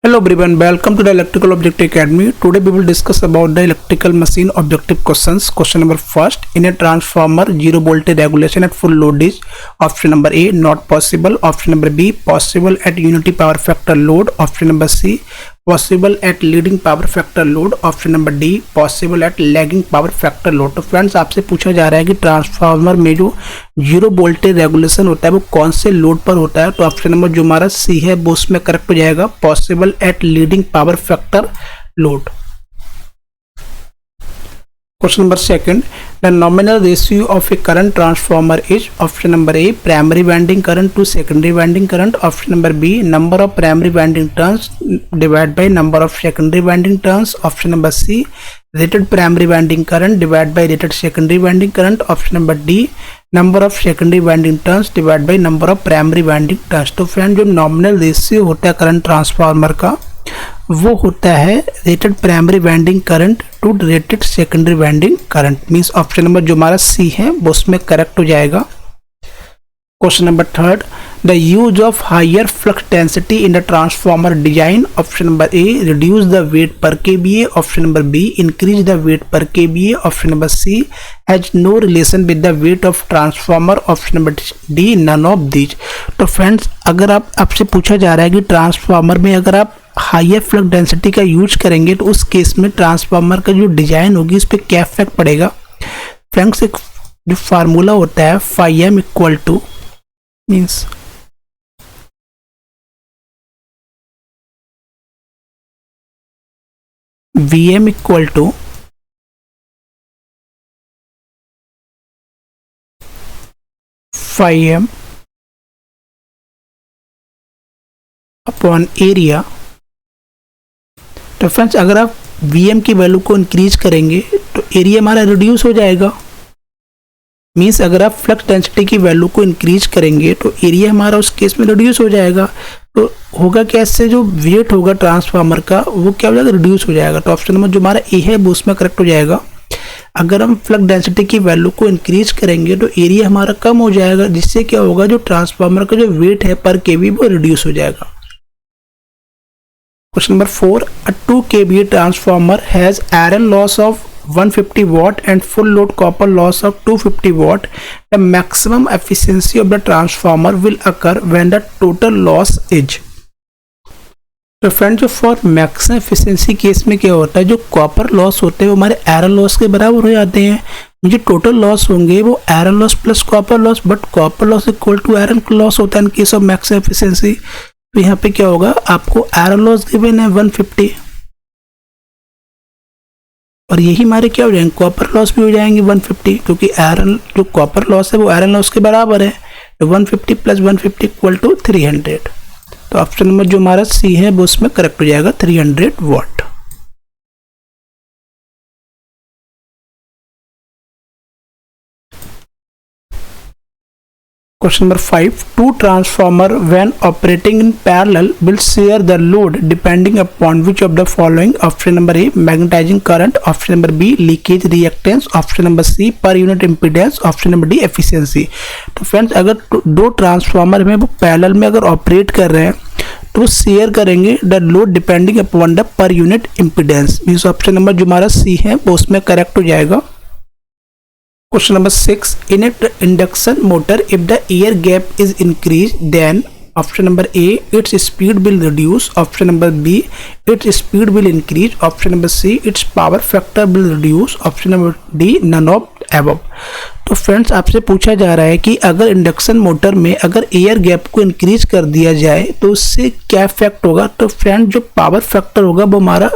Hello everyone, welcome to the Electrical Objective Academy. Today we will discuss about the electrical machine objective questions. Question number first, in a transformer, zero voltage regulation at full load is option number A, not possible. Option number B, possible at unity power factor load. Option number C, possible at leading power factor load. Option number D, possible at lagging power factor load. तो friends आपसे पूछा जा रहा है कि transformer में जो zero voltage regulation होता है वो कौन से लोड पर होता है। तो ऑप्शन नंबर जो हमारा सी है वो उसमें करेक्ट हो जाएगा, possible at leading power factor load. Question number second, the nominal ratio of a current transformer is option number A, primary winding current to secondary winding current. Option number B, number of primary winding turns divided by number of secondary winding turns. Option number C, rated primary winding current divided by rated secondary winding current. Option number D, number of secondary winding turns divided by number of primary winding turns. तो friend जो nominal ratio होता है current transformer का वो होता है rated primary winding current to rated secondary winding current. Means option number जो हमारा सी है वो उसमें करेक्ट हो जाएगा। Question number third, the use of higher flux density in the transformer design. Option number A, reduce the weight per kVA. Option number B, increase the weight per kVA. Option number C, has no relation with the weight of transformer. Option number D, none of these. तो friends अगर आपसे पूछा जा रहा है कि transformer में अगर आप हायर फ्लक्स डेंसिटी का यूज करेंगे तो उस केस में ट्रांसफार्मर का जो डिजाइन होगी उस पर क्या इफेक्ट पड़ेगा। फ्रेंड्स एक जो फार्मूला होता है phi M equal to means V M equal to phi M upon area. तो फ्रेंड्स अगर आप Vm की वैल्यू को इंक्रीज करेंगे तो एरिया हमारा रिड्यूस हो जाएगा। मीन्स अगर आप फ्लक्स डेंसिटी की वैल्यू को इंक्रीज करेंगे तो एरिया हमारा उस केस में रिड्यूस हो जाएगा। तो होगा क्या, इससे जो वेट होगा ट्रांसफार्मर का वो क्या हो जाएगा, रिड्यूस हो जाएगा। तो ऑप्शन नंबर जो हमारा ए है वो उसमें करेक्ट हो जाएगा। अगर हम फ्लक्स डेंसिटी की वैल्यू को इंक्रीज करेंगे तो एरिया हमारा कम हो जाएगा, जिससे क्या होगा जो ट्रांसफार्मर का जो वेट है पर केवी वो रिड्यूस हो जाएगा। Question number 4, a 2 kVA transformer has iron loss of 150 watt and full load copper loss of 250 watt. The maximum efficiency of the transformer will occur when the total loss is. तो friend जो for maximum efficiency case में क्या होता है, जो copper loss होते हैं वो हमारे आयरन लॉस के बराबर हो जाते हैं। जो टोटल लॉस होंगे वो iron loss plus copper loss, but copper loss equal to iron loss होता है in case of maximum efficiency. तो यहाँ पे क्या होगा, आपको आयरन लॉस गिवन है 150 और यही हमारे क्या हो जाएंगे, कॉपर लॉस भी हो जाएंगे 150, क्योंकि आयरन जो कॉपर लॉस है वो आयरन लॉस के बराबर है। तो 150 प्लस 150 इक्वल टू 300। तो ऑप्शन नंबर जो हमारा सी है वो उसमें करेक्ट हो जाएगा 300 वाट। Question number 5, two transformer when operating in parallel will share the load depending upon which of the following. Option number A, magnetizing current. Option number B, leakage reactance. Option number C, per unit impedance. Option number D, efficiency. तो friends अगर दो transformer में वो parallel में अगर operate कर रहे हैं तो शेयर करेंगे the load depending upon the per unit impedance. Means option number जो हमारा सी है वो उसमें करेक्ट हो जाएगा। Question number 6, in an induction motor if the air gap is increased then option number A, its speed will reduce. Option number B, its speed will increase. Option number C, its power factor will reduce. Option number D, none of above. तो friends आपसे पूछा जा रहा है कि अगर induction motor में अगर एयर गैप को इंक्रीज कर दिया जाए तो उससे क्या इफेक्ट होगा। तो फ्रेंड जो पावर फैक्टर होगा वो हमारा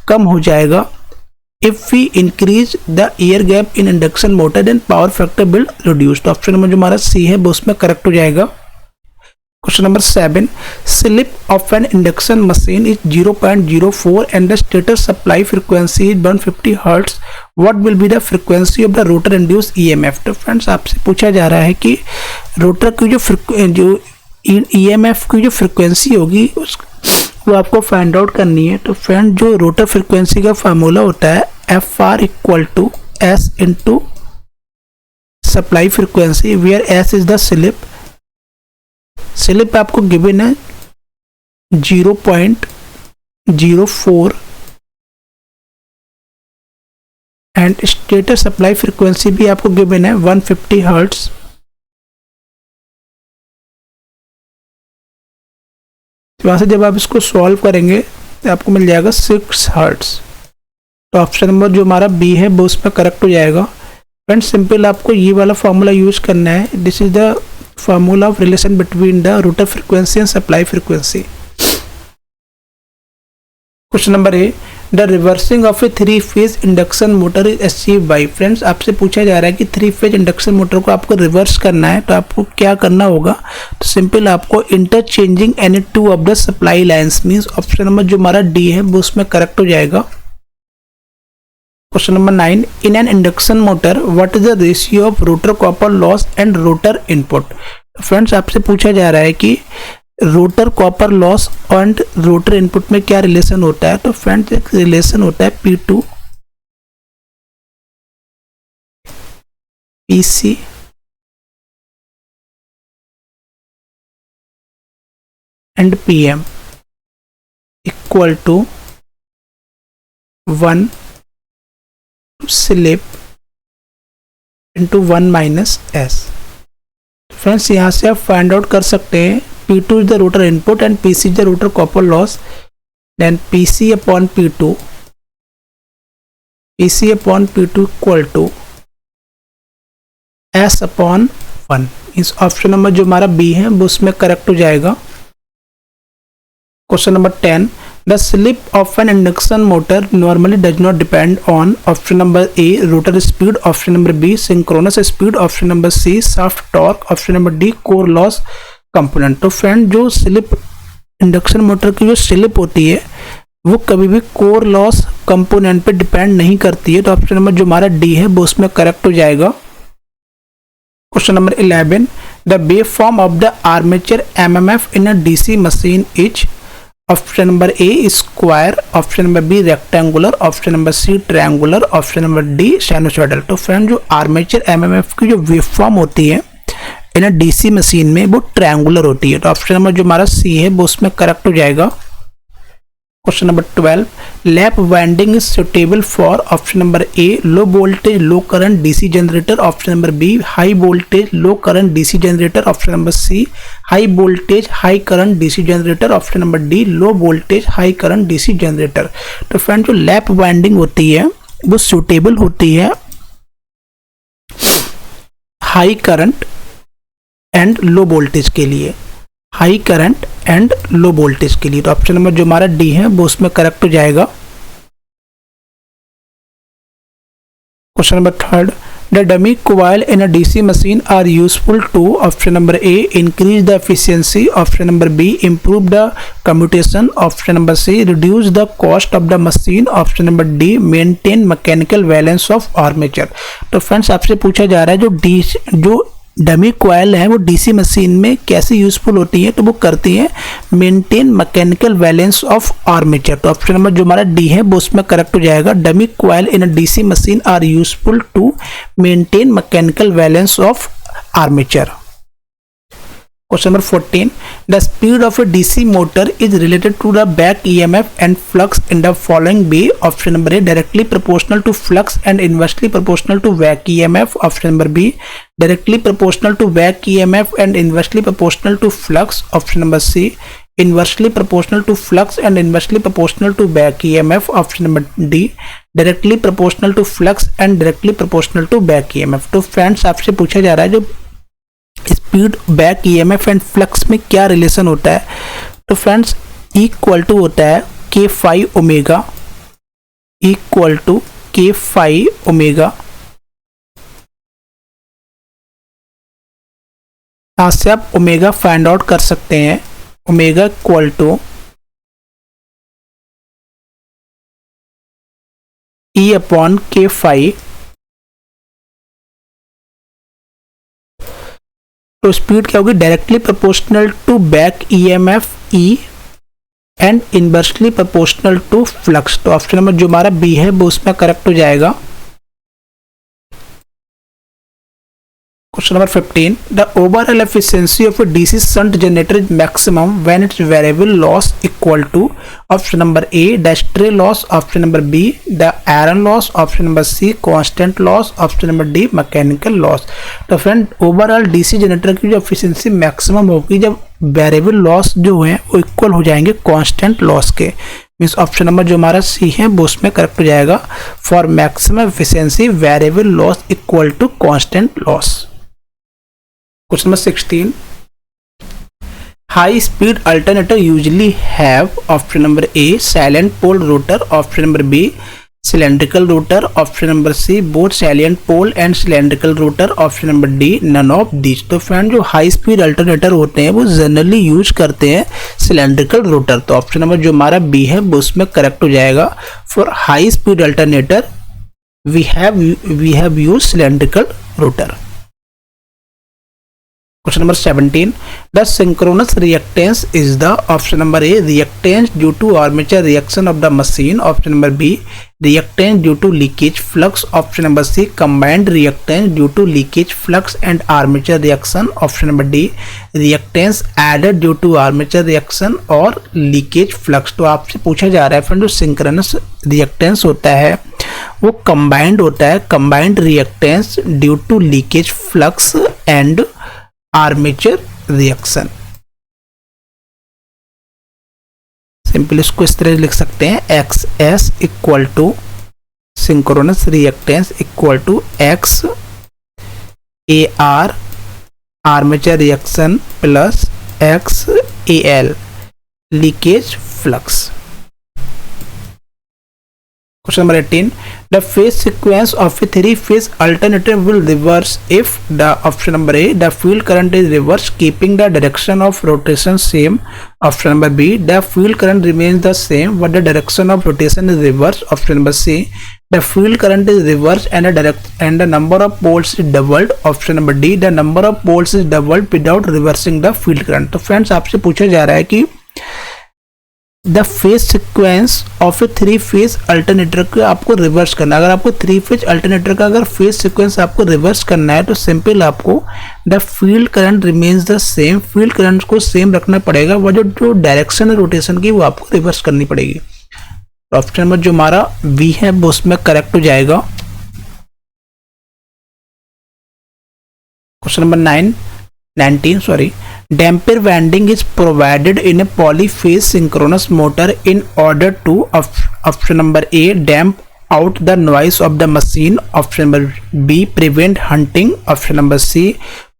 कम हो जाएगा। If we increase the air gap in induction motor then power factor will reduce. तो ऑप्शन नंबर जो हमारा सी है वो उसमें करेक्ट हो जाएगा। Question number 7, slip of an induction machine is 0.04 and the stator supply frequency is 150 Hz. What will be the frequency of the rotor induced EMF? तो friends आपसे पूछा जा रहा है कि रोटर की जो EMF की जो फ्रिक्वेंसी होगी वो आपको फाइंड आउट करनी है। तो फ्रेंड जो रोटर फ्रिक्वेंसी का फार्मूला होता है F R equal to S into supply frequency, where S is the slip. Slip आपको गिवन है 0.04 0.04 एंड स्टेटर सप्लाई फ्रीक्वेंसी भी आपको गिवन है 150 हर्ट्ज। वहां से जब आप इसको सॉल्व करेंगे तो आपको मिल जाएगा 6 हर्ट्ज। तो ऑप्शन नंबर जो हमारा बी है वो उसमें करेक्ट हो जाएगा। फ्रेंड्स सिंपल आपको ये वाला फॉर्मूला यूज करना है। This is the formula of relation between the rotor frequency and supply frequency. Question number A, the reversing of a three phase induction motor is achieve by. Friends आपसे पूछा जा रहा है कि 3-फेज इंडक्शन मोटर को आपको रिवर्स करना है, तो आपको क्या करना होगा। तो सिंपल आपको interchanging any two of the supply lines means option number जो हमारा डी है वो उसमें करेक्ट हो जाएगा। Question number 9, in an induction motor what is the ratio of rotor copper loss and rotor input. Friends आपसे पूछा जा रहा है कि rotor copper loss and rotor input में क्या रिलेशन होता है। तो फ्रेंड्स एक रिलेशन होता है P2 PC and PM equal to 1 slip into 1 minus S। Friends यहाँ से आप फाइंड आउट कर सकते हैं P2 is the rotor input and PC is the rotor copper loss, then PC upon P2 equal to S upon 1। इस option number जो हमारा B है वो उसमें करेक्ट हो जाएगा। Question number 10, the slip of an induction motor normally does not depend on option number A rotor speed, option number B synchronous speed, option number C shaft torque, option number D core loss component. तो friend जो slip induction motor की जो slip होती है वो कभी भी core loss component पे डिपेंड नहीं करती है। तो ऑप्शन नंबर जो हमारा डी है वो उसमें करेक्ट हो जाएगा। Question number 11, the wave form of the armature MMF in a DC machine is. Option number A square, option number B rectangular, option number C triangular, option number D sinusoidal. तो friend जो armature MMF की जो wave form होती है in DC machine में वो triangular होती है। तो ऑप्शन नंबर जो हमारा सी है वो उसमें करेक्ट हो जाएगा। Question number 12, lap winding is suitable for option number A low voltage low current DC generator, option number B high voltage low current DC generator, option number C high voltage high current DC generator, option number D low voltage high current DC generator. तो friend जो lap winding होती है वो suitable होती है high current and low voltage के लिए, high current and low voltage के लिए। तो ऑप्शन नंबर जो हमारा डी है वो उसमें करेक्ट हो जाएगा। Question number 3, the dummy coil in a DC machine are useful to option number A increase the efficiency, option number B improve the commutation, option number C reduce the cost of the machine, option number D maintain mechanical balance of armature। तो friends आपसे पूछा जा रहा है जो dummy coil है वो DC machine में कैसे यूजफुल होती है। तो वो करती है maintain mechanical balance of armature. तो ऑप्शन नंबर जो हमारा डी है वो उसमें करेक्ट हो जाएगा। Dummy coil in a DC machine are useful to maintain mechanical balance of armature. Question number 14, the speed of a DC motor is related to the back EMF and flux in the following way. Option number A directly proportional to flux and inversely proportional to back EMF, option number B directly proportional to back EMF and inversely proportional to flux, option number C inversely proportional to flux and inversely proportional to back EMF, option number D directly proportional to flux and directly proportional to back EMF. तो friends आपसे पूछा जा रहा है जो speed back EMF and flux में क्या relation होता है। तो फ्रेंड्स इक्वल टू होता है K phi omega, equal to K phi omega. यहां से आप ओमेगा फाइंड आउट कर सकते हैं। Omega equal to E upon K phi. तो स्पीड क्या होगी directly proportional to back EMF E and inversely proportional to flux. तो ऑप्शन नंबर जो हमारा बी है वो उसमें करेक्ट हो जाएगा। Question number 15. The overall efficiency of a DC shunt generator is maximum when its variable loss equal to option number A dash stray loss, option number B the iron loss, option number C constant loss, option number D mechanical loss. तो friend overall DC generator की जो efficiency maximum होगी जब variable loss जो है वो equal हो जाएंगे कांस्टेंट लॉस के। मीन्स ऑप्शन नंबर जो हमारा सी है वो उसमें करेक्ट हो जाएगा। For maximum efficiency variable loss equal to constant loss. Question number 16. High speed alternator usually have option number A silent pole rotor, option number B cylindrical rotor, option number C both salient pole and cylindrical rotor, option number D none of these। तो friend जो high speed alternator होते हैं वो generally use करते हैं cylindrical rotor. तो option number जो हमारा बी है वो उसमें करेक्ट हो जाएगा। For high speed alternator we have use cylindrical rotor. Question number 17. The synchronous reactance is the option number A reactance due to armature reaction of the machine, option number B reactance due to leakage flux, option number C combined reactance due to leakage flux and armature reaction, option number D reactance added due to armature reaction और leakage flux। तो आपसे पूछा जा रहा है friend जो synchronous reactance होता है वो combined होता है, combined reactance due to leakage flux and armature reaction. Simple इसको इस तरह लिख सकते हैं X S equal to synchronous reactance equal to X A R armature reaction plus X A L leakage flux. Question number 18. The phase sequence of a three-phase alternator will reverse if the option number A the field current is reversed keeping the direction of rotation same, option number B the field current remains the same but the direction of rotation is reversed, option number C the field current is reversed and the number of poles is doubled, option number D the number of poles is doubled without reversing the field current। तो friends आपसे पूछा जा रहा है कि the phase sequence of A three phase alternator को आपको reverse करना है। अगर आपको थ्री फेज अल्टरनेटर का अगर फेज सिक्वेंस आपको रिवर्स करना है तो सिंपल आपको the field current remains the same, field current को सेम रखना पड़ेगा, वो जो डायरेक्शन है रोटेशन की वो आपको रिवर्स करनी पड़ेगी। ऑप्शन नंबर जो हमारा बी है वो उसमें करेक्ट हो जाएगा। Question number 19 damper winding is provided in a polyphase synchronous motor in order to option number A damp out the noise of the machine, option number B prevent hunting, option number C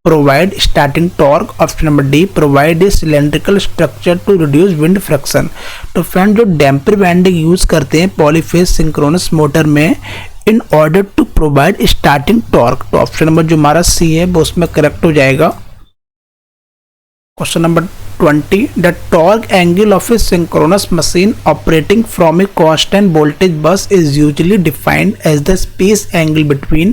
provide starting torque, option number D provide a cylindrical structure to reduce wind friction। तो friend जो damper winding use करते हैं polyphase synchronous motor में in order to provide starting torque, तो option number जो हमारा C है वो उसमें करेक्ट हो जाएगा। Question number 20. The torque angle of a synchronous machine operating from a constant voltage bus is usually defined as the space angle between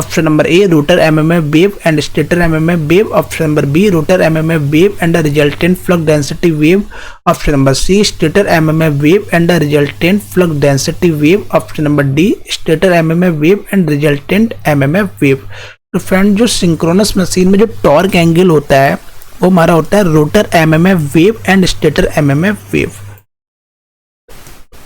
option number A rotor MMF wave and stator MMF wave, option number B rotor MMF wave and the resultant flux density wave, option number C stator MMF wave and the resultant flux density wave, option number D stator MMF wave and resultant MMF wave। तो friend जो synchronous machine में जो torque angle होता है वो हमारा होता है rotor MMF wave and stator MMF wave.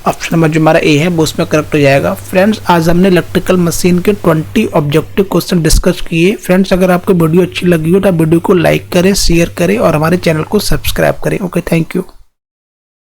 Option number जो हमारा ए है वो उसमें करेक्ट हो जाएगा। फ्रेंड्स आज हमने इलेक्ट्रिकल मशीन के 20 ऑब्जेक्टिव क्वेश्चन डिस्कस किए। फ्रेंड्स अगर आपको वीडियो अच्छी लगी हो तो आप वीडियो को लाइक करें, शेयर करें और हमारे चैनल को सब्सक्राइब करें। Okay, thank you.